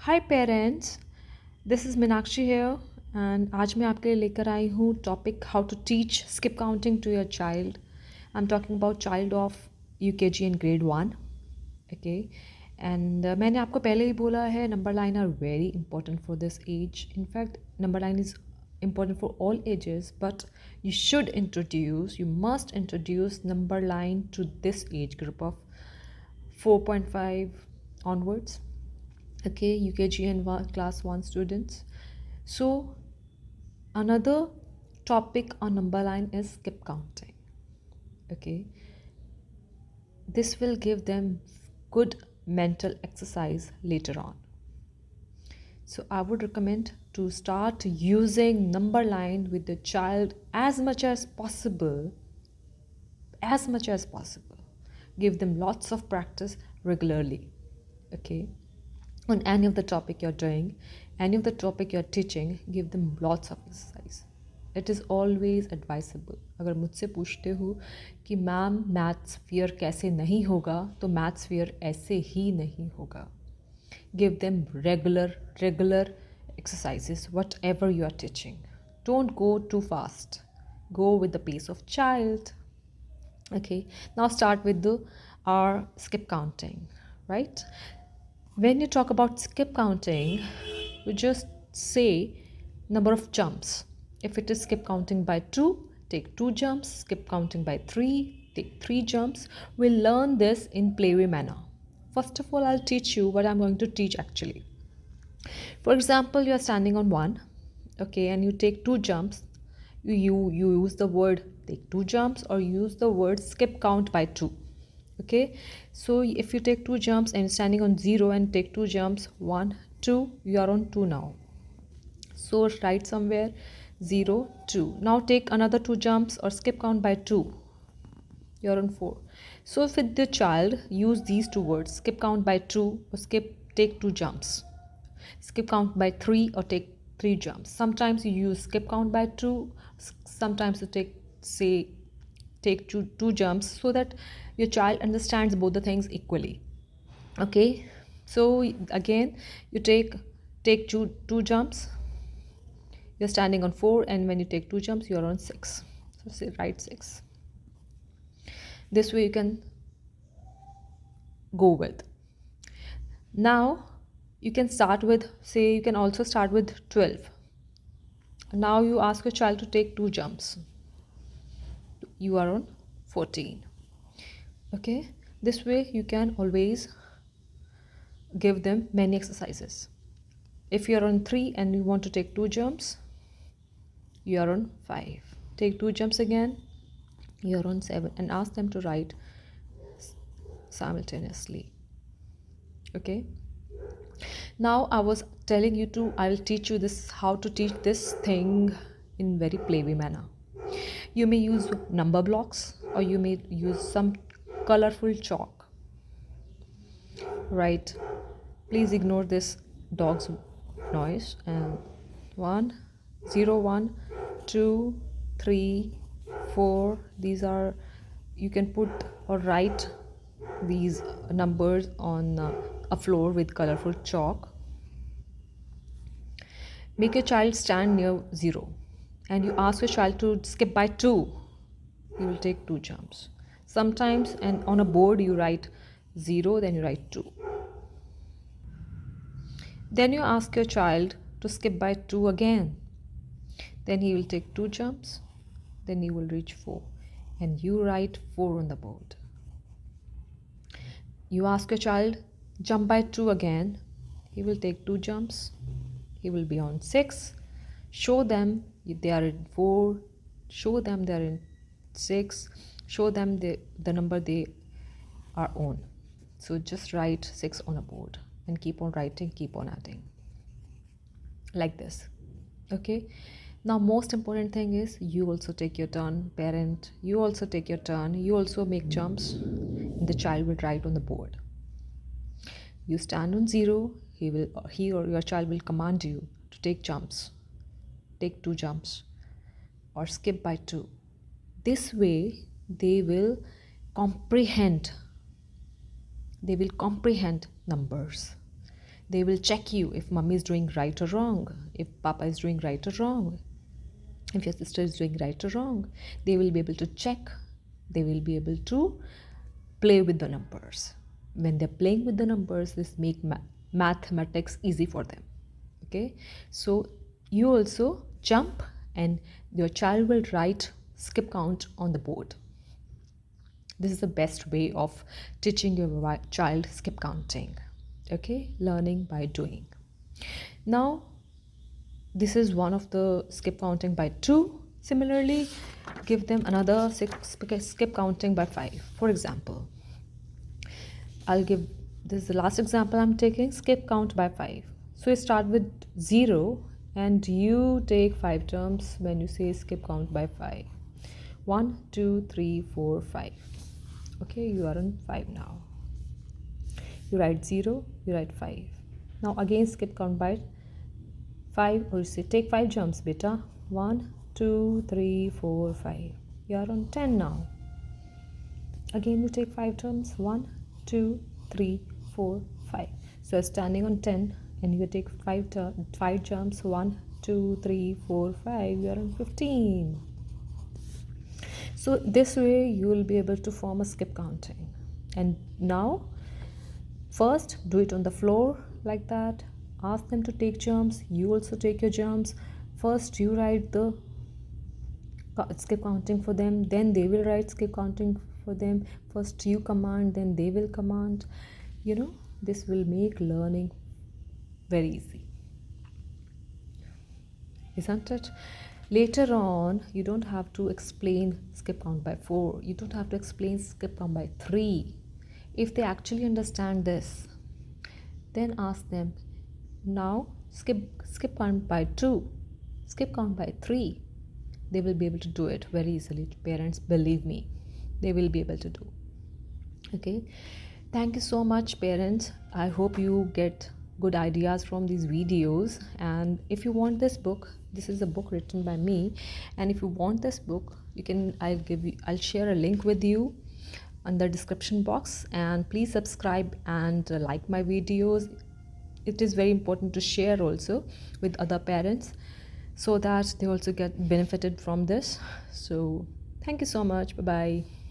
Hi parents, this is Meenakshi here and आज मैं आपके लिए लेकर आई हूँ topic how to teach skip counting to your child. I am talking about child of UKG in grade 1. Okay, and मैंने आपको पहले ही बोला है number line are very important for this age. In fact number line is important for all ages, but you must introduce number line to this age group of 4.5 onwards. Okay, UKG and class 1 students. So another topic on number line is skip counting. Okay, this will give them good mental exercise later on. So I would recommend to start using number line with the child as much as possible. Give them lots of practice regularly. Okay, on any of the topic you're doing, any of the topic you're teaching, give them lots of exercise. It is always advisable. अगर मुझसे पूछते हो कि ma'am maths fear कैसे नहीं होगा, तो maths fear ऐसे ही नहीं होगा. Give them regular exercises whatever you are teaching. Don't go too fast. Go with the pace of child. Okay, now start with our skip counting, right? When you talk about skip counting, you just say number of jumps. If it is skip counting by 2, take 2 jumps. Skip counting by 3, take 3 jumps. We'll learn this in playway manner. First of all, I'll teach you what I'm going to teach actually. For example, you are standing on 1, okay, and you take 2 jumps. You use the word take 2 jumps or use the word skip count by 2. Okay, so if you take 2 jumps and standing on 0 and take 2 jumps, 1, 2, you are on 2 now. So write somewhere 0, 2. Now take another 2 jumps or skip count by 2. You're on 4. So with the child, use these two words, skip count by 2 or take 2 jumps. Skip count by 3 or take 3 jumps. Sometimes you use skip count by 2, sometimes you take two jumps, so that your child understands both the things equally. Okay, so again you take two jumps. You're standing on 4, and when you take 2 jumps, you're on 6. So say write 6. This way you can go with. Now you can start with, say, you can also start with 12. Now you ask your child to take 2 jumps. You are on 14. Okay, this way you can always give them many exercises. If you are on 3 and you want to take 2 jumps, you are on 5. Take 2 jumps again, you are on 7, and ask them to write simultaneously. Okay, now I was telling you I'll teach you this, how to teach this thing in very playway manner. You may use number blocks or you may use some colorful chalk. Right, please ignore this dog's noise. And 1, 0, 1, 2, 3, 4, these are, you can put or write these numbers on a floor with colorful chalk. Make your child stand near 0 and you ask your child to skip by 2. You will take 2 jumps. Sometimes, and on a board you write 0, then you write 2. Then you ask your child to skip by 2 again. Then he will take 2 jumps, then he will reach 4, and you write 4 on the board. You ask your child jump by 2 again. He will take 2 jumps, he will be on 6. Show them they are in 4, show them they are in 6, show them the number they are on. So just write 6 on a board and keep on writing, keep on adding like this. Okay, now most important thing is you also take your turn. Parent, you also take your turn, you also make jumps, and the child will write on the board. You stand on 0, he or your child will command you to take jumps, take 2 jumps or skip by 2. This way they will comprehend numbers. They will check you if mommy is doing right or wrong, if papa is doing right or wrong, if your sister is doing right or wrong. They will be able to check. They will be able to play with the numbers. When they're playing with the numbers, this make mathematics easy for them. Okay, so you also jump and your child will write skip count on the board. This is the best way of teaching your child skip counting. Okay, learning by doing. Now this is one of the skip counting by 2. Similarly, give them another skip counting by 5. For example, this is the last example I'm taking, skip count by 5. So you start with 0 and you take 5 terms when you say skip count by 5. 1, 2, 3, 4, 5. Okay, you are on 5 now. You write 0, you write 5. Now again skip count by 5, or you say take 5 jumps beta. 1, 2, 3, 4, 5. You are on 10 now. Again you take 5 terms. 1, 2, 3, 4, 5. So you're standing on 10 and you take 5 jumps. 1, 2, 3, 4, 5. You are on 15. So this way you will be able to form a skip counting. And now first do it on the floor like that. Ask them to take jumps. You also take your jumps. First you write the skip counting for them, then they will write skip counting for them. First you command, then they will command. This will make learning very easy, isn't it? Later on, you don't have to explain skip count by 4. You don't have to explain skip count by 3. If they actually understand this, then ask them, now skip count by 2, skip count by 3. They will be able to do it very easily. Parents, believe me, they will be able to do. Okay, thank you so much, parents. I hope you get good ideas from these videos. And if you want this book, this is a book written by me, and if you want this book, I'll share a link with you on the description box. And please subscribe and like my videos. It is very important to share also with other parents so that they also get benefited from this. So thank you so much. Bye bye.